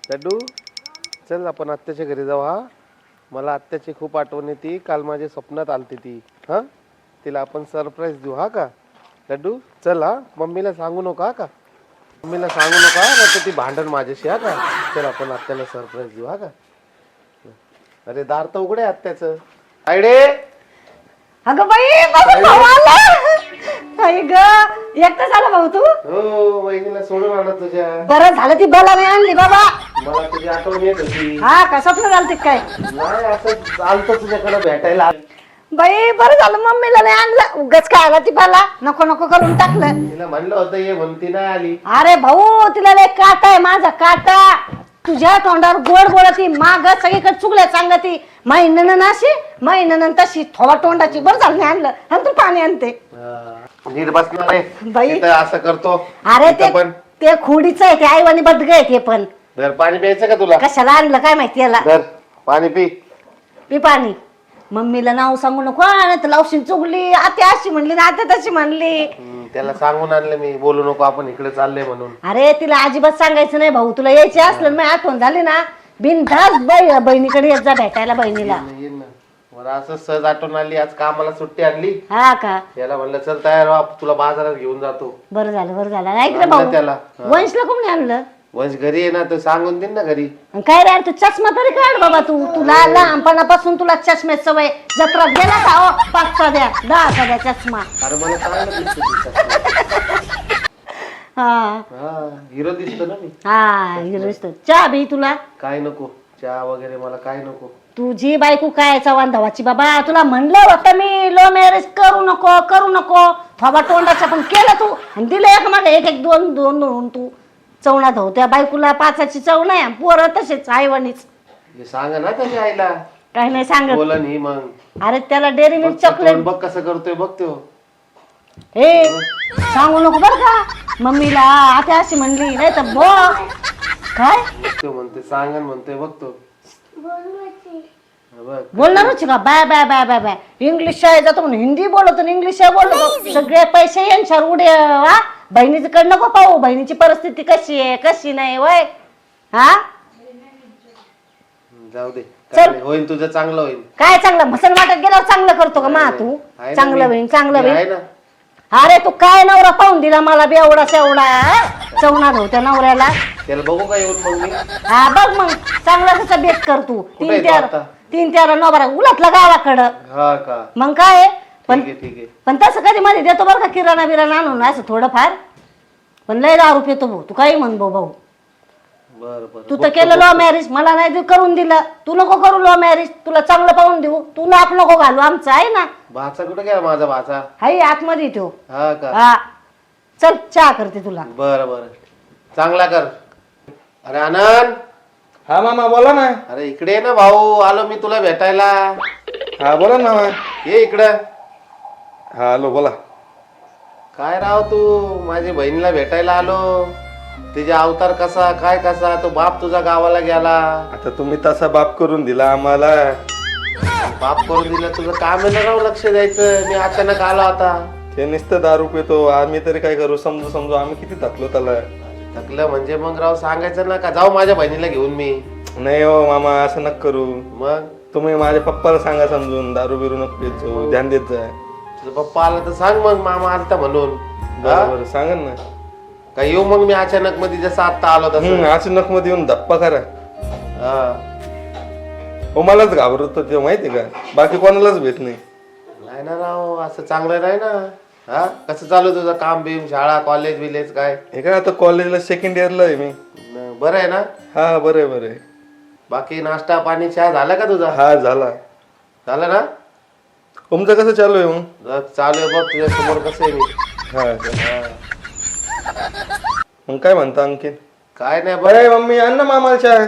लड्डू चल आपण आत्याच्या घरी जाऊ. हा मला आत्याची खूप आठवण येते. काल माझ्या स्वप्नात आलती ती. हा तिला आपण सरप्राईज देऊ. हा का लड्डू चल. हा मम्मीला सांगू नका. हा का मम्मीला सांगू नका नाही ती भांडण माझ्याशी. हा का चल आपण आत्याला सरप्राईज देऊ. हा का अरे दार तर उघडे आत्याचं. आयडे अगं बाई माझा भाऊ आला. आई ग एकटा झाला भाऊ तू. हो वहिनीला सोडून आला तुझ्या. बरं झालं ती बोला नाही आणली बाबा. मला तुझी आठवण येत होती. हा का स्वप्न झालं ते काय. नाही असं आलतो तुझ्याकडे भेटायला. बाई बरं झालं मम्मीला नाही आणलं. उगाच काय आला ती बाला नको नको करून टाकलं. तिला म्हणलं होतं ये म्हणून ती नाही आली. अरे भाऊ तिला लय काटा आहे माझा काटा. तुझ्या तोंडावर गोड बोलती माग सगळीकडे चुकल्या सांगती. माई ननन अशी माई ननन तशी थोडा तोंडाची. बरं झालं नाही आणलं. आणि तू पाणी आणते नीट बसणार आहे बाई. इथं असं करतो. अरे इथं पण ते खोडीच आहे ते आईवानी बदग आहे ते पण. धर पाणी प्यायचं का तुला. कशाला आणलं काय माहिती याला. धर पाणी पी. पी पाणी. मम्मीला नाव सांगू नको. नाही तर लावशील चुकली. आत्या अशी म्हणली ना आत्या तशी म्हणली. त्याला सांगून आणलं मी बोलू नको आपण इकडे चाललंय म्हणून. अरे तिला अजिबात सांगायचं नाही भाऊ. तुला यायची असलं ना आठवण झाली ना बिनधास्त बहिणीकडे येत जा भेटायला बहिणीला. ये ना मला असं सहज आठवण आली. आज कामाला सुट्टी आणली. हा का याला म्हणलं चल तयार व्हा तुला बाजारात घेऊन जातो. बरं झालं बरं झालं. ऐक ना आणलं भाऊ त्याला. वंशला कोणी आणलं. वंश घरी आहे ना तर सांगून देईन ना घरी. आणि काय रे तू चष्मा तरी काढ बाबा. तुला लहानपणापासून तुला चष्म्यात सवय. जत्रात गेला का हो 5चा द्या 10चा द्या चष्मा. अरे मला चांगलं दिसतं ते. हा हिरो दिसतो ना मी. हा हिरो. चहा बी तुला काय नको चहा वगैरे मला काय नको. तुझी बायको काय चव्हाण धावाची बाबा. तुला म्हणलं होतं मी लो मॅरेज करू नको करू नको. थोबा तोंडाचं पण केलं तू. आणि दिलं एक मागे एक दोन दोन दोन तू चवणा धाव. त्या बायकोला 5ची चव नाही. पोरं तसेच आईवानीच. सांग ना त्याच्या आईला. काही नाही सांगत. बोला नाही मग. अरे त्याला डेअरी मिल्क चॉकलेट बघ कसं करतोय बघ तो. हे सांगू नको बर का मम्मीला. आता अशी म्हणली नाही तर बघ काय तो म्हणते सांगन म्हणतोय बघ तो. बोलणारच का bye bye bye bye bye. English शाळेत जातो म्हणून हिंदी बोलतो इंग्लिश बोलतो. सगळे पैसे यांच्यावर उडे. वा बहिणीचं कड नको पाहू. बहिणीची परिस्थिती कशी आहे कशी नाही वय. हा जाऊ दे चल. होईल तुझं चांगलं होईल. काय चांगलं मसन वाटत गेल्यावर चांगलं करतो का मा तू. आहे ना चांगलं मी. होईन चांगलं मी आहे होईन. ना. अरे तू काय नवरा पाहून दिला मला बेवडा सेवडा. चवणार होत्या नवऱ्याला. त्याला बघू का येऊन मग मी. हा बघ मग चांगला कसा बेत करतो. कुठे आहे तो आता? 3-4 नवरा उलटला गावाकडं. हा का मग काय पण ठीक आहे ठीक आहे. पण तसं कधी मध्ये देतो बरं का किराणा बिराणा आणून असं थोडंफार. पण लय दारू पितो भाऊ. तू काही म्हण भाऊ. बर बर तू तर केलं लव्ह मॅरेज. मला नाही करून दिलं. तू नको करू लव्ह मॅरेज. तुला चांगलं पाहून देऊ. तुला आप नको घालू. आमचं आहे ना. भाचा कुठे गेला माझा भाचा. हाय आतमध्ये तो. हा का हा चल चहा करते तुला. बर बर चांगला कर. अरे आनंद. हा मामा बोला ना. अरे इकडे ये ना भाऊ. आलो मी तुला भेटायला. हा बोला ना मामा. ये इकडं. हा हॅलो बोला. काय राव तू माझ्या बहिणीला भेटायला आलो. तिचा अवतार कसा काय कसा. तो बाप तुझा गावाला गेला. आता तुम्ही तसा बाप करून दिला आम्हाला. बाप करून दिलं तुझं काम आहे ना राव लक्ष द्यायचं. मी अचानक आलो आता. ते नुसतं दारू पितो. आम्ही तरी काय करू. समजू समजू आम्ही किती थकलो त्याला. थकलं म्हणजे मग राव सांगायचं ना का जाऊ माझ्या बहिणीला घेऊन मी. नाही हो मामा असं नक करू. मग तुम्ही माझ्या पप्पाला सांगा समजून दारू बिरू नको पित जाऊ. ध्यान देत जाय. तुझा पप्पा आला तर सांग मग मामा आलता म्हणून. बरोबर सांगा ना. काय येऊ मग मी अचानक मध्ये जसं आता आलो तसं. अचानक मध्ये येऊन धप्पा करा. हा. हो मलाच घाबरतो ते माहिती का. बाकी कोणालाच भेट नाही. नाही ना राव असं चांगलं नाही ना. हा कसं चालू तुझं काम बिम शाळा कॉलेज विलेज काय. हे काय आता कॉलेजला 2nd इयरला आहे मी. बरं आहे ना. हा बरं आहे बरं आहे. बाकी नाश्ता पाणी चहा झाला का तुझा. हा झाला. झालं ना. तुमचं कसं चालू आहे मग. चालू आहे बघ तुझ्या समोर कसं आहे मी. हा मग काय म्हणता आणखीन. काय नाही बघ. बरं मम्मी अन्न मामाला चहा.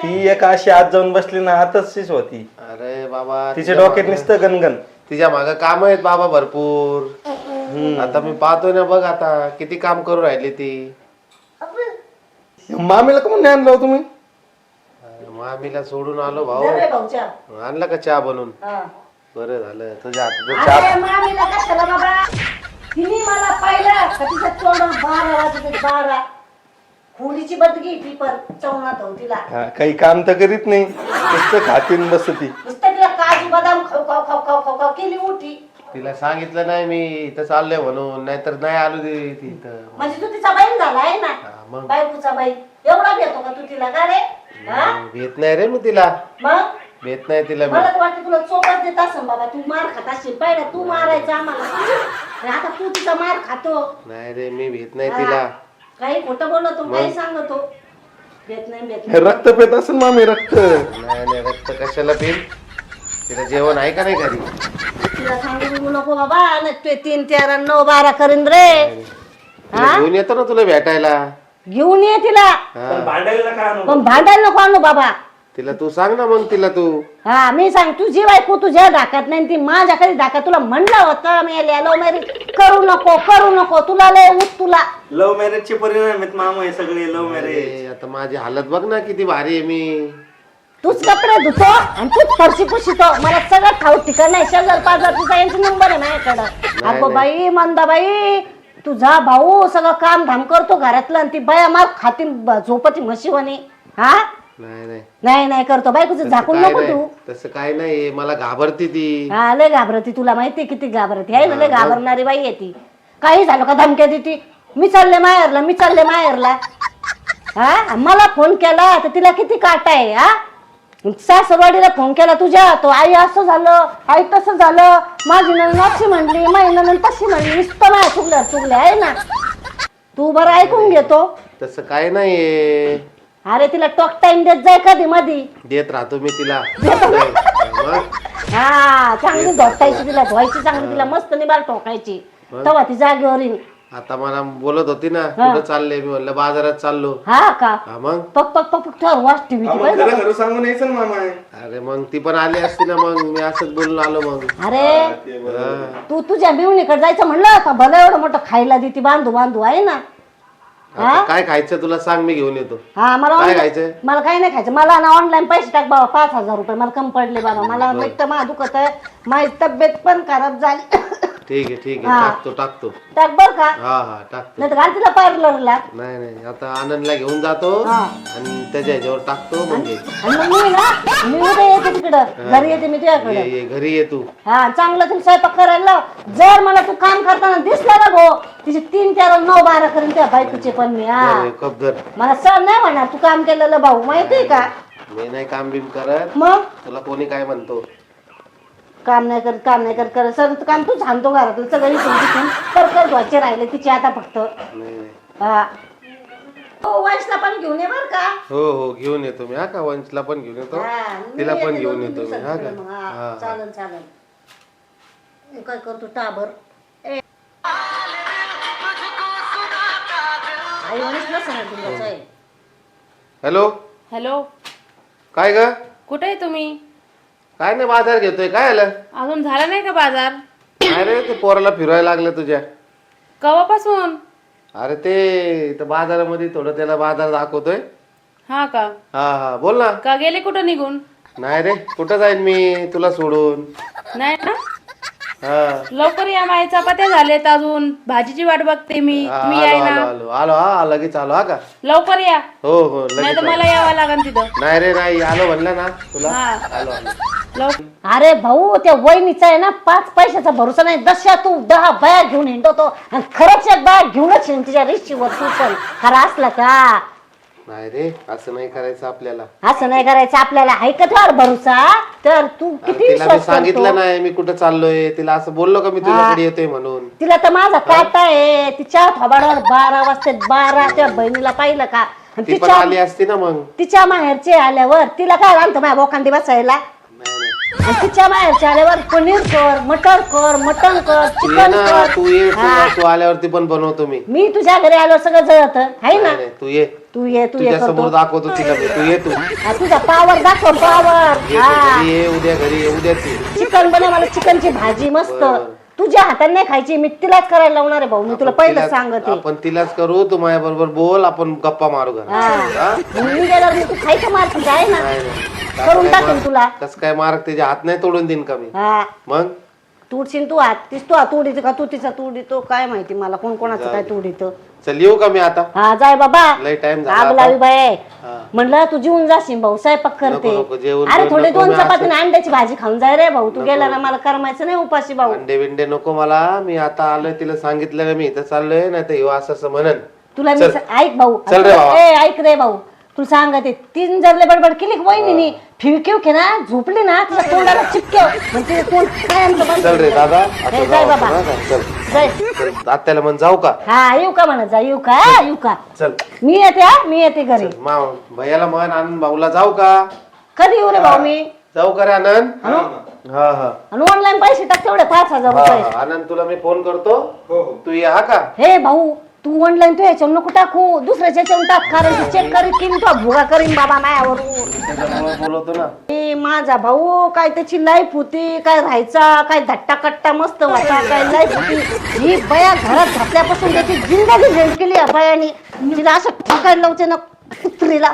ती एक अशी आत जाऊन बसली ना आताच होती. अरे बाबा तिच्या डोक्यात नुसतं गणगण. तिच्या मागं काम आहेत बाबा भरपूर. आता मी पाहतोय ना बघ आता किती काम करू राहिली ती. मामीला का म्हणून आणलं तुम्ही. मामीला सोडून आलो भाऊ. दे रे भाऊ चहा. आणला का चहा बनवून. हा. बरं झालं तुझ्या हाताचं चहा. अरे मामीला कशाला बाबा. तिने मला पाहिलं का तिच्या तोंडात 12 वाजले 12. पोळीची बदगी ती पण चवणात हो तिला हा, काही काम तर करीत नाही नुसतं खातीन बसती. नुसतं तिला काजू बदाम खाऊ खाऊ खाऊ खाऊ खाऊ खाऊ केली मोठी. तिला सांगितलं नाही मी इथं चाललोय म्हणून, नाहीतर नाही आलो ती इथं. म्हणजे तू तिचा बैल झाला आहे ना, हा, मग बायकोचा बैल. एवढा भेटतो का तू तिला का रे? हा? भेट नाही रे मी तिला, मग भेट नाही तिला मी. मला तर वाटतं तुला चोपच देत असेल बाबा, तू मार खात असशील. पहिला तू मारायचा आम्हाला आणि आता तू तिचा मार खातो. नाही रे मी भेट नाही तिला. हा. काही खोटं बोलतो, काही सांगतो. भेट नाही भेट नाही. रक्त पेत असेल मामी, रक्त. नाही नाही रक्त कशाला पिल, तिला जेवण आहे का नाही घरी? तिला सांगू नको बाबा, नाही ते 3, 13, 9, 12 करीन रे. तिला घेऊन येतो ना तुला भेटायला. घेऊन ये तिला, पण भांडायला का आणू? पण भांडायला नको आणू बाबा. तिला तू सांग ना मग तिला तू. हा मी सांग, तुझी बायको तुझ्या धाकात नाही, ती माझ्या खाली धाकात. तुला म्हणलं होतं मी लव्ह मॅरेज करू नको करू नको, तुला लय उठ तुला. लव्ह मॅरेजचे परिणाम आहेत मामा हे सगळे. Love marriage. अरे, आता माझी हालत बघ ना किती भारी आहे मी. तूच कपडे धुतो आणि तूच फरशी पुशितो. मला सगळं ठाऊक ठिकाण नाही. शेजार पाजार तुझा यांचा नंबर आहे माझ्याकडं. अगो बाई मंदाबाई, तुझा भाऊ सगळं काम धाम करतो घरातलं आणि ती बाया मार खाती झोपती म्हशीवानी. हा नाही नाही नाही नाही करतो बायकोचं झाकून काय नको नाही, तू. तसं काय नाही, मला घाबरती ती. हा लय घाबरती, तुला माहितीये किती घाबरती आहे ना. लय घाबरणारी बाई आहे ती. काही झालं का धमक्या देती, मी चालले माहेरला मी चालले माहेरला. हा मला फोन केला तर तिला किती काटा आहे. हा सासरवाडीला फोन केला तुझ्या, तो आई असं झालं आई तसं झालं, माझी नणंद अशी म्हणली माझी नणंद तशी म्हणली. नुसतं माझ्या चुकल्या चुकल्या आहे ना. तू बरं ऐकून घेतो. तसं काय नाही, अरे तिला टॉक टाइम देत जाय कधी मधी. देत राहतो मी तिला. मग हा चांगली धोटायची तिला, धुवायची चांगली तिला, मस्त निबार ठोकायची. तेव्हा ती जागेवर येईल. आता मला बोलत होती ना कुठं चालले, मी म्हणलं बाजारात चाललो. हा का हा मग पक पक पक पक ठर वाच टीव्ही खरं खरं सांगून यायचं ना मामा. अरे मग ती पण आली असती ना, मग मी असंच बोलून आलो मग. अरे हा. तू तुझ्या बिवणीकडे जायचं म्हणलं का, भलं एवढं मोठं खायला देती बांधू बांधू आहे ना. आता काय खायचं तुला सांग, मी घेऊन येतो. हा मला काय online- खायचंय? मला काही नाही खायचं. मला ना ऑनलाईन पैसे टाक बाबा, 5,000 रुपये मला कमी पडले बाबा. मला वाटतं माझं दुखत आहे, माझी तब्येत पण खराब झाली. ठीक हा. आहे टाकतो टाकतो. टाक बर का, हा हा टाकतो. नाही तर घाल तिला पार्लरला. नाही नाही आता आनंदला घेऊन जातो हा. आणि त्याच्या ह्याच्यावर टाकतो म्हणजे. आणि मग मी ना मी उद्या येते तिकडं, घरी येते मी तुझ्याकडे. ये घरी ये तू. हा चांगलं तुला स्वयंपाक करायला लाव. जर मला तू काम करताना दिसला ना गो, तिचे 3, 13, 9, 12 करीन त्या बायकोचे पण मी. हा अरे, कप धर. मला सण नाही म्हणणार तू काम केलेलं भाऊ, माहितीये का. मी नाही काम बिम करत, मग तुला कोणी काय म्हणतो. काम नाही करत काम नाही करत सर काम तूच आणतो घरातलं सगळं इथून तिथून. कर धुवायचे राहिले तिचे आता फक्त. नाही नाही. हा हो, वंशला पण घेऊन ये बर का. हो हो घेऊन येतो मी. हा का वंशला पण घेऊन येतो, हा, मी तिला पण येते घेऊन 2-3 येतो मी. हा दिवसात मग. का हा, हा चालेल चालेल. तू काय करतो टाबर आई वंशला सांग तुमचं आहे. हॅलो हॅलो, काय ग? कुठे आहे तुम्ही? काय नाही बाजार घेतोय. काय आलं? अजून झाला नाही का बाजार? काय रे ते पोराला फिरवायला लागलं तुझ्या. कवापासून? अरे ते इथं बाजारामध्ये थोडं त्याला बाजार दाखवतोय. हा का? हा हा बोल ना. का गेले कुठं निघून? नाही रे कुठं जाईन मी तुला सोडून. नाही ना, हा लवकर या, माझ्या चपात्या झालेत, अजून भाजीची वाट बघते मी. हा, तुम्ही आलो याय आलो ना, आलो आलो. हा लगेच आलो. हा का लवकर या, हो हो नाही लगेच तर मला आलो. यावं लागेल तिथं. नाही रे नाही आलो म्हणलं ना तुला. हा. आलो आलो. लवकर. अरे भाऊ त्या वहिनीचा आहे ना 5 पैशाचा भरोसा नाही. दशा तू 10 बाया घेऊन हिंडतो आणि खरंच एक बाया घेऊनच हिंड तिच्या रिशीवर. तू पण खरा असला का. नाही रे असं नाही करायचं आपल्याला. असं नाही करायचं आपल्याला. ऐकतवर भरोसा तर तू अरे किती तिला मी विश्वास सांगितलं करतो. नाही मी कुठं चाललोय. तिला असं बोललो का मी तुझ्याकडे येतोय म्हणून. तिला तर माझा काटा आहे. तिच्या थोबाडावर 12 वाजता 12 त्या बहिणीला पाहिलं का. आणि ती पण तिच्या आली असती ना मग. तिच्या माहेरचे आल्यावर तिला काय आणतो माझ्या बोकांडी बसायला. नाही नाही आणि तिच्या माहेरच्या आल्यावर पनीर कर, मटर कर, मटण कर, तू ये चिकन ना. कर. तू ये हा. तू आल्यावरती पण बनवतो मी. मी तुझ्या घरी आलो सगळं जळत आहे ना. नाही, नाही, तू ये. तू ये तुझ्या समोर करतो. दाखवतो तिला मी. तू ये तू. हा, तुझा पावर दाखव पावर. ये तू घरी ये उद्या घरी ये उद्याच ये. चिकन बनव मला, चिकनची भाजी मस्त. बरं. तुझ्या हाताने नाही खायची, मी तिलाच करायला लावणार आहे भाऊ. मी तुला पहिलं तिलाच- सांगते. आपण तिलाच करू. तू माझ्या बरोबर बोल, आपण गप्पा मारू घरात. हा. मी गेल्यावर मी तू खायचं मार तुझा आहे ना. नाही, नाही. करून टाकेन तुला. कस काय मार्क त्याचे हात नाही तोडून देईन का मी. हा मग तुडशीन तू हात तीच तू हात उडीत का तू तिचा तुडीतो काय माहिती मला कोण कोणाचं काय तुडीत. चल येऊ का मी आता? हा जाय बाबा. लय टाइम झाला आग आता. लावी बाय. हा. म्हणलं तू जेवून जाशील भाऊ स्वयंपाक करते. नको, नको, जेवून अरे जेवून थोडे नको, 2 मी चपाती असं- आणि अंड्याची भाजी खाऊन जाय रे भाऊ. तू गेला ना मला करमायचं नाही उपाशी भाऊ. अंडे बिंडे नको मला. मी आता आलोय तिला सांगितलं ना मी इथं चाललोय नाही तर असं असं म्हणन. तुला मी चल. ऐक भाऊ चल रे बाबा. ए ऐक रे भाऊ तुला सांगते तीन जरले बडबड केली की वहिनी फिरकेव के ना झोपली ना तिला तोंडाला चिपकेव म्हणजे तोंड काय आमचं बंद चल रे दादा आता ए, जाऊ जाय आपण, बाबा. हा का? चल जाय चल आत्याला म्हण जाऊ का? हा येऊ का म्हणत जा येऊ का येऊ का चल मी येते हा मी येते घरी. माव भैयाला म्हण आनंद भाऊला जाऊ का? कधी येऊ रे भाऊ मी जाऊ का रे आनंद? हा हा आणि ऑनलाईन पैसे टाक तेवढे 5,000 हा, रुपये. हा. आनंद तुला मी फोन करतो तू ये हा का? हे भाऊ तू ऑनलाईन तू याच्यावर नको टाकू दुसऱ्याच्या याच्यावर टाक कारण चेक करीत की तो भुगा करीन बाबा मायावरून. त्याच्यामुळे बोलवतो ना. ए, माझा भाऊ काय त्याची लाईफ होती काय राहायचा काय धट्टा कट्टा मस्त होता काय लाईफ होती ही बया घरात घातल्यापासून त्याची जिंदगी झेंड केली या बयानी तिला असं ठोकायला लावते ना कुत्रीला.